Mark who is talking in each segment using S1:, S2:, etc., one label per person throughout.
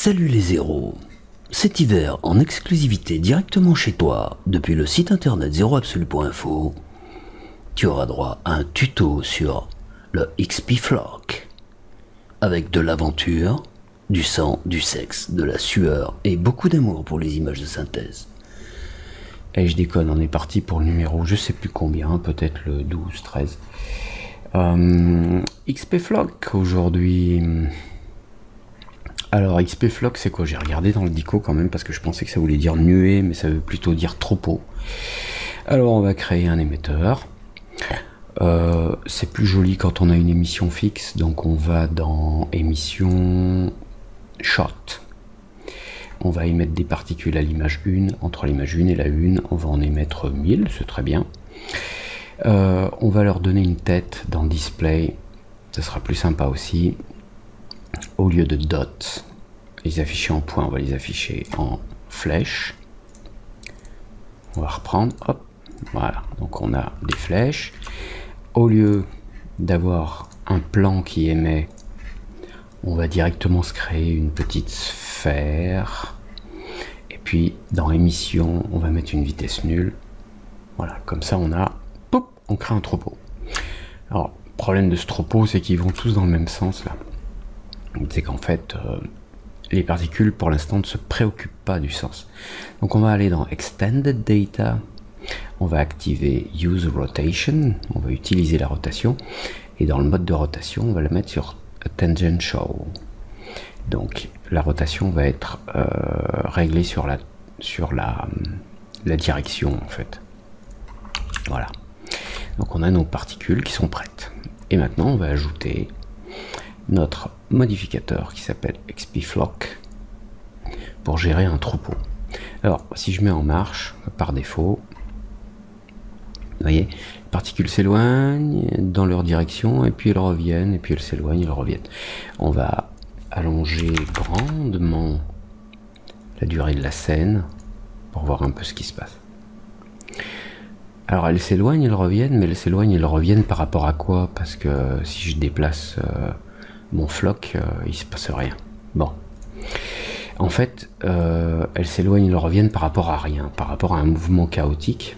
S1: Salut les zéros. Cet hiver, en exclusivité directement chez toi, depuis le site internet zeroabsolu.info, tu auras droit à un tuto sur le XP Flock, avec de l'aventure, du sang, du sexe, de la sueur et beaucoup d'amour pour les images de synthèse. Et je déconne, on est parti pour le numéro, je sais plus combien, peut-être le 12, 13. XP Flock aujourd'hui. Alors XP Flock c'est quoi? J'ai regardé dans le dico quand même parce que je pensais que ça voulait dire nuée, mais ça veut plutôt dire troupeau. Alors on va créer un émetteur. C'est plus joli quand on a une émission fixe, donc on va dans émission short. On va émettre des particules à l'image 1, entre l'image 1 et la 1, on va en émettre 1000, c'est très bien. On va leur donner une tête dans display, ça sera plus sympa aussi. Au lieu de dots, les afficher en points, on va les afficher en flèches. On va reprendre, hop, voilà, donc on a des flèches. Au lieu d'avoir un plan qui émet, on va directement se créer une petite sphère. Et puis dans émission, on va mettre une vitesse nulle. Voilà, comme ça on a, pop, on crée un troupeau. Alors, le problème de ce troupeau, c'est qu'ils vont tous dans le même sens là. C'est qu'en fait, les particules pour l'instant ne se préoccupent pas du sens. Donc on va aller dans Extended Data, on va activer Use Rotation, on va utiliser la rotation, et dans le mode de rotation, on va la mettre sur Tangential. Donc la rotation va être réglée sur la direction en fait. Voilà. Donc on a nos particules qui sont prêtes. Et maintenant on va ajouter notre modificateur qui s'appelle XP Flock pour gérer un troupeau. Alors si je mets en marche par défaut, vous voyez, les particules s'éloignent dans leur direction et puis elles reviennent, et puis elles s'éloignent, elles reviennent. On va allonger grandement la durée de la scène pour voir un peu ce qui se passe. Alors elles s'éloignent, elles reviennent, mais elles s'éloignent, elles reviennent par rapport à quoi? Parce que si je déplace mon floc, il se passe rien. Bon. En fait, elles s'éloignent, elles reviennent par rapport à rien, par rapport à un mouvement chaotique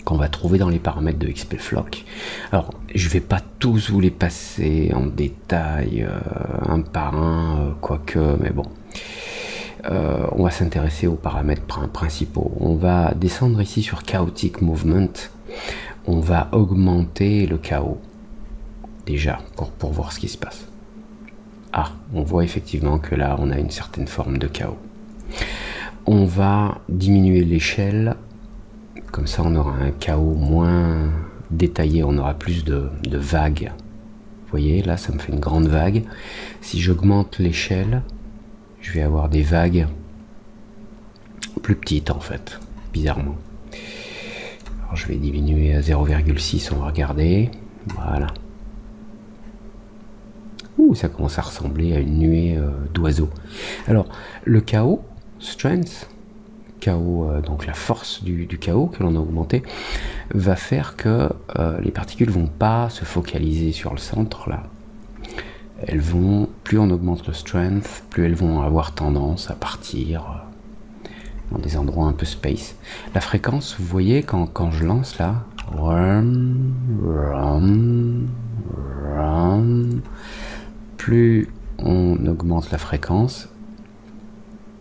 S1: qu'on va trouver dans les paramètres de XP Flock. Alors, je vais pas tous vous les passer en détail, un par un, quoique, mais bon. On va s'intéresser aux paramètres principaux. On va descendre ici sur Chaotic Movement. On va augmenter le chaos. Déjà, pour voir ce qui se passe. Ah, on voit effectivement que là, on a une certaine forme de chaos. On va diminuer l'échelle. Comme ça, on aura un chaos moins détaillé. On aura plus de vagues. Vous voyez, là, ça me fait une grande vague. Si j'augmente l'échelle, je vais avoir des vagues plus petites, en fait, bizarrement. Alors, je vais diminuer à 0,6, on va regarder. Voilà. Ouh, ça commence à ressembler à une nuée d'oiseaux. Alors, le chaos, strength, chaos, donc la force du chaos que l'on a augmenté, va faire que les particules vont pas se focaliser sur le centre, là. Elles vont, plus on augmente le strength, plus elles vont avoir tendance à partir dans des endroits un peu space. La fréquence, vous voyez, quand je lance là, plus on augmente la fréquence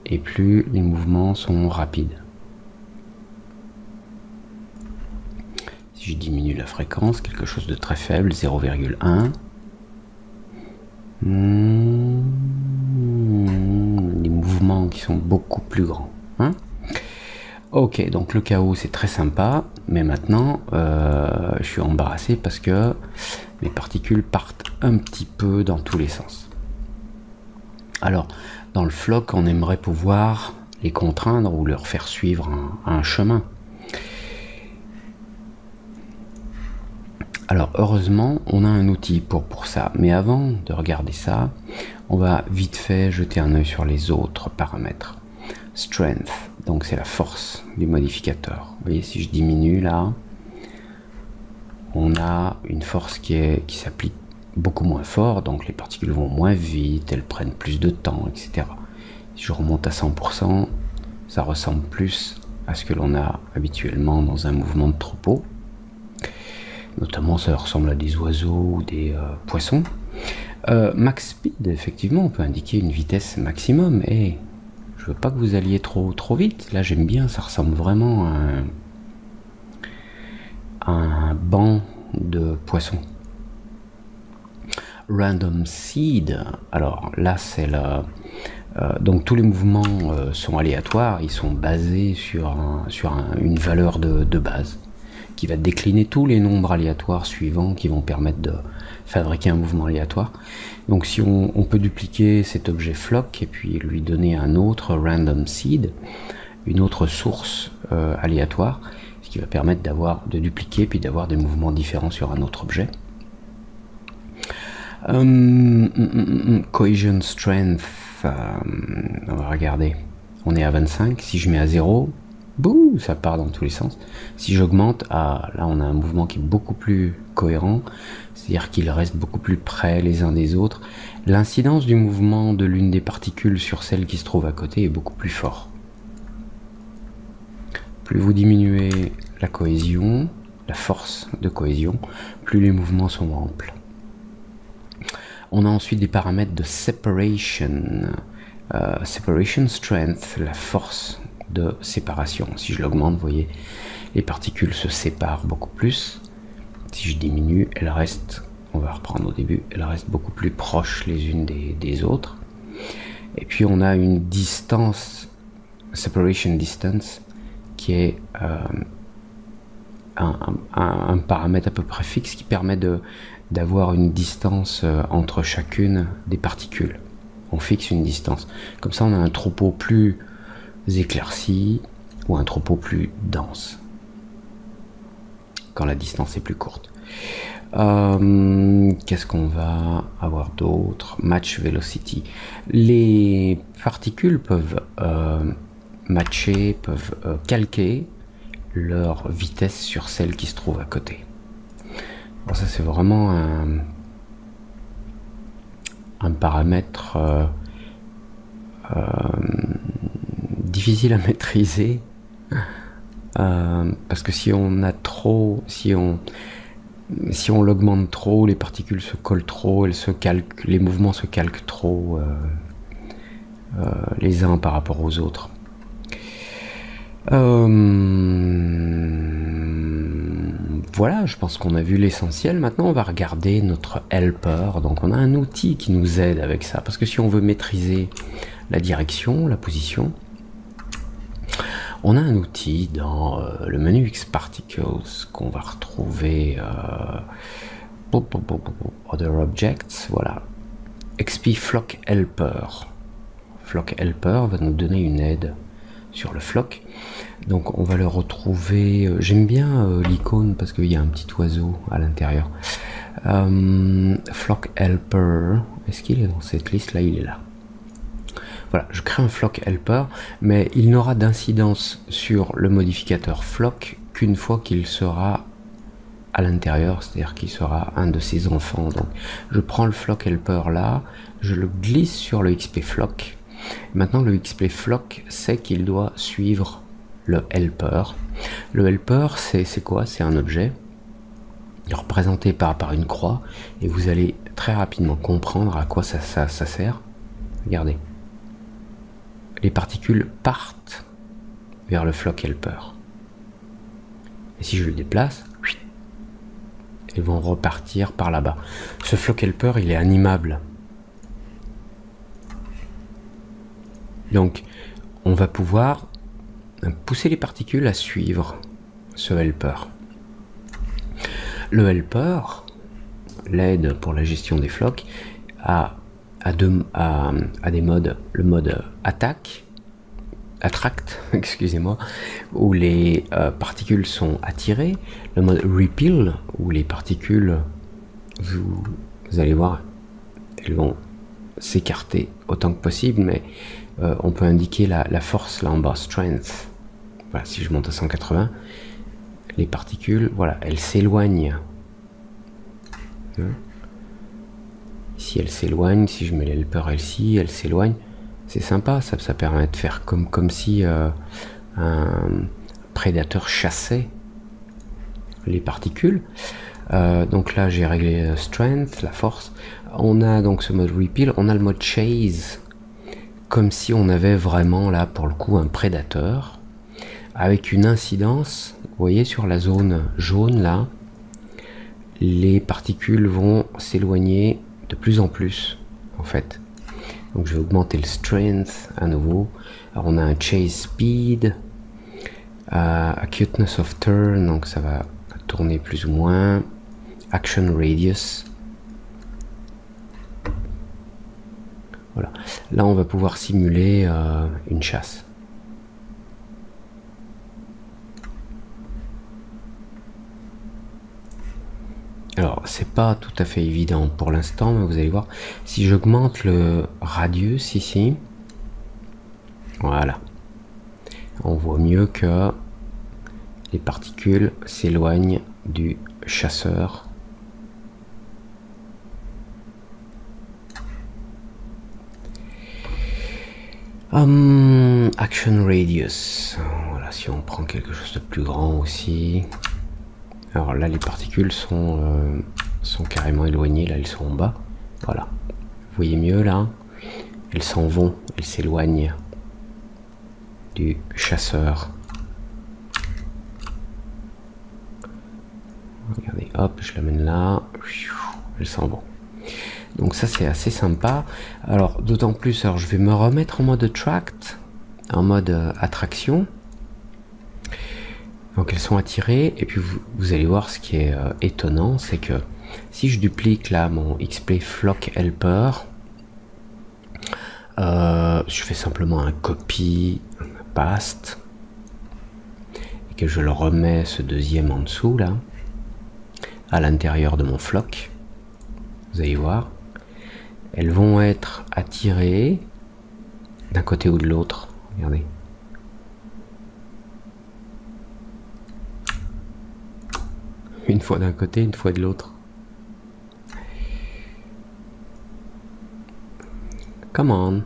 S1: et plus les mouvements sont rapides. Si je diminue la fréquence, quelque chose de très faible, 0,1, les mouvements qui sont beaucoup plus grands. Hein? Ok, donc le chaos c'est très sympa, mais maintenant je suis embarrassé parce que mes particules partent un petit peu dans tous les sens. Alors, dans le floc, on aimerait pouvoir les contraindre ou leur faire suivre un chemin. Alors, heureusement, on a un outil pour ça. Mais avant de regarder ça, on va vite fait jeter un œil sur les autres paramètres. Strength, donc c'est la force du modificateur. Vous voyez, si je diminue là, on a une force qui s'applique beaucoup moins fort, donc les particules vont moins vite, elles prennent plus de temps, etc. Si je remonte à 100%, ça ressemble plus à ce que l'on a habituellement dans un mouvement de troupeau. Notamment, ça ressemble à des oiseaux ou des poissons. Max speed, effectivement, on peut indiquer une vitesse maximum. Et je veux pas que vous alliez trop vite. Là, j'aime bien, ça ressemble vraiment à un banc de poissons. Random seed. Alors là, c'est la... donc tous les mouvements sont aléatoires. Ils sont basés sur une valeur de base qui va décliner tous les nombres aléatoires suivants qui vont permettre de fabriquer un mouvement aléatoire. Donc si on peut dupliquer cet objet flock et puis lui donner un autre random seed, une autre source aléatoire, ce qui va permettre de dupliquer puis d'avoir des mouvements différents sur un autre objet. Cohesion strength, on va regarder, on est à 25, si je mets à 0, bouh, ça part dans tous les sens. Si j'augmente, là on a un mouvement qui est beaucoup plus cohérent, c'est-à-dire qu'il reste beaucoup plus près les uns des autres. L'incidence du mouvement de l'une des particules sur celle qui se trouve à côté est beaucoup plus fort. Plus vous diminuez la cohésion, la force de cohésion, plus les mouvements sont amples. On a ensuite des paramètres de separation, separation strength, la force de séparation. Si je l'augmente, vous voyez, les particules se séparent beaucoup plus. Si je diminue, elles restent, on va reprendre au début, elles restent beaucoup plus proches les unes des autres. Et puis on a une distance, separation distance, qui est un paramètre à peu près fixe qui permet d'avoir une distance entre chacune des particules. On fixe une distance. Comme ça, on a un troupeau plus éclairci ou un troupeau plus dense quand la distance est plus courte. Qu'est-ce qu'on va avoir d'autre? Match velocity. Les particules peuvent matcher, peuvent calquer leur vitesse sur celle qui se trouve à côté. Alors ça, c'est vraiment un paramètre difficile à maîtriser, parce que si on a trop, si on l'augmente trop, les particules se collent trop, elles se calquent, les mouvements se calquent trop les uns par rapport aux autres. Voilà, je pense qu'on a vu l'essentiel. Maintenant, on va regarder notre helper. Donc, on a un outil qui nous aide avec ça. Parce que si on veut maîtriser la direction, la position, on a un outil dans le menu Xparticles qu'on va retrouver Other Objects, voilà. XP Flock Helper. Flock Helper va nous donner une aide sur le flock. Donc on va le retrouver, j'aime bien l'icône parce qu'il y a un petit oiseau à l'intérieur. Flock Helper, est-ce qu'il est dans cette liste? Là, il est là. Voilà, je crée un flock helper, mais il n'aura d'incidence sur le modificateur flock qu'une fois qu'il sera à l'intérieur, c'est-à-dire qu'il sera un de ses enfants. Donc je prends le flock helper là, je le glisse sur le XP flock. Maintenant le XP flock sait qu'il doit suivre le helper. Le helper, c'est quoi? C'est un objet représenté par une croix, et vous allez très rapidement comprendre à quoi ça sert. Regardez. Les particules partent vers le flock helper. Et si je le déplace, elles vont repartir par là-bas. Ce flock helper, il est animable. Donc, on va pouvoir pousser les particules à suivre ce helper. Le helper, l'aide pour la gestion des flocks, a des modes, le mode attract, excusez-moi, où les particules sont attirées, le mode repel, où les particules, vous allez voir, elles vont s'écarter autant que possible, mais on peut indiquer la force là en bas, strength. Voilà, si je monte à 180, les particules, voilà, elles s'éloignent. Ici elle s'éloigne, si je mets l'helper LC, elle s'éloigne. C'est sympa, ça permet de faire comme si un prédateur chassait les particules. Donc là j'ai réglé strength, la force. On a donc ce mode repeal, on a le mode chase, comme si on avait vraiment là pour le coup un prédateur, avec une incidence, vous voyez sur la zone jaune là, les particules vont s'éloigner de plus en plus en fait. Donc je vais augmenter le strength à nouveau. Alors on a un chase speed, acuteness of turn, donc ça va tourner plus ou moins, action radius. Voilà. Là on va pouvoir simuler une chasse. Alors c'est pas tout à fait évident pour l'instant, mais vous allez voir, si j'augmente le radius ici, voilà, on voit mieux que les particules s'éloignent du chasseur. Action radius, voilà, si on prend quelque chose de plus grand aussi. Alors là les particules sont carrément éloignées, là elles sont en bas, voilà, vous voyez mieux là, elles s'en vont, elles s'éloignent du chasseur. Regardez, hop, je l'amène là, elles s'en vont. Donc ça c'est assez sympa. Alors d'autant plus, alors je vais me remettre en mode attract, en mode attraction. Donc elles sont attirées, et puis vous allez voir ce qui est étonnant, c'est que si je duplique là mon XP Flock Helper, je fais simplement un copy paste, et que je le remets ce deuxième en dessous là, à l'intérieur de mon flock, vous allez voir, elles vont être attirées d'un côté ou de l'autre, regardez. Une fois d'un côté, une fois de l'autre. Come on.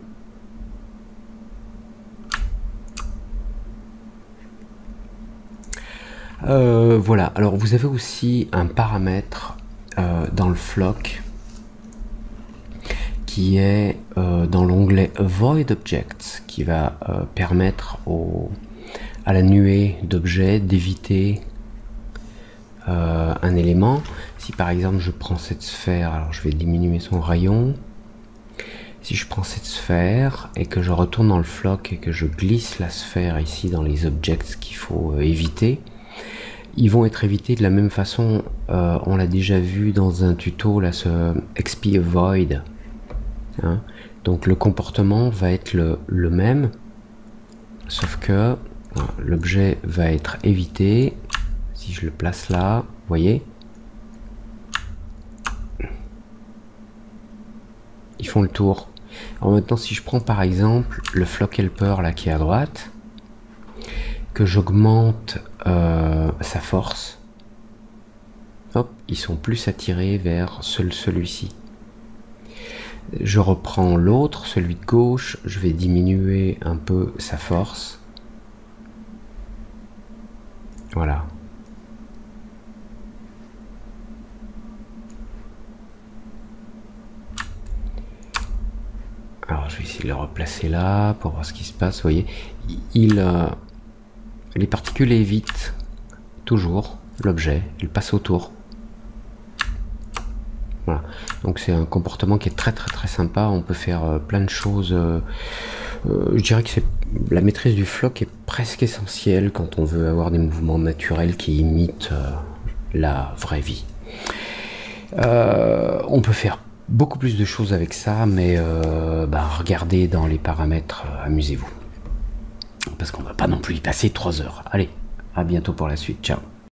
S1: Voilà, alors vous avez aussi un paramètre dans le flock qui est dans l'onglet Avoid Objects, qui va permettre à la nuée d'objets d'éviter un élément. Si par exemple je prends cette sphère, alors je vais diminuer son rayon. Si je prends cette sphère et que je retourne dans le flock et que je glisse la sphère ici dans les objects qu'il faut éviter, ils vont être évités de la même façon. On l'a déjà vu dans un tuto là, ce XP Avoid, hein. Donc le comportement va être le même, sauf que l'objet va être évité. Si je le place là, vous voyez, ils font le tour. Alors maintenant, si je prends par exemple le Flock Helper là qui est à droite, que j'augmente sa force, hop, ils sont plus attirés vers celui-ci. Je reprends l'autre, celui de gauche, je vais diminuer un peu sa force. Voilà. Alors je vais essayer de le replacer là pour voir ce qui se passe. Vous voyez, les particules évitent toujours l'objet, elles passent autour. Voilà, donc c'est un comportement qui est très sympa. On peut faire plein de choses. Je dirais que la maîtrise du flock est presque essentielle quand on veut avoir des mouvements naturels qui imitent la vraie vie. On peut faire beaucoup plus de choses avec ça, mais regardez dans les paramètres, amusez-vous. Parce qu'on va pas non plus y passer 3 heures. Allez, à bientôt pour la suite, ciao.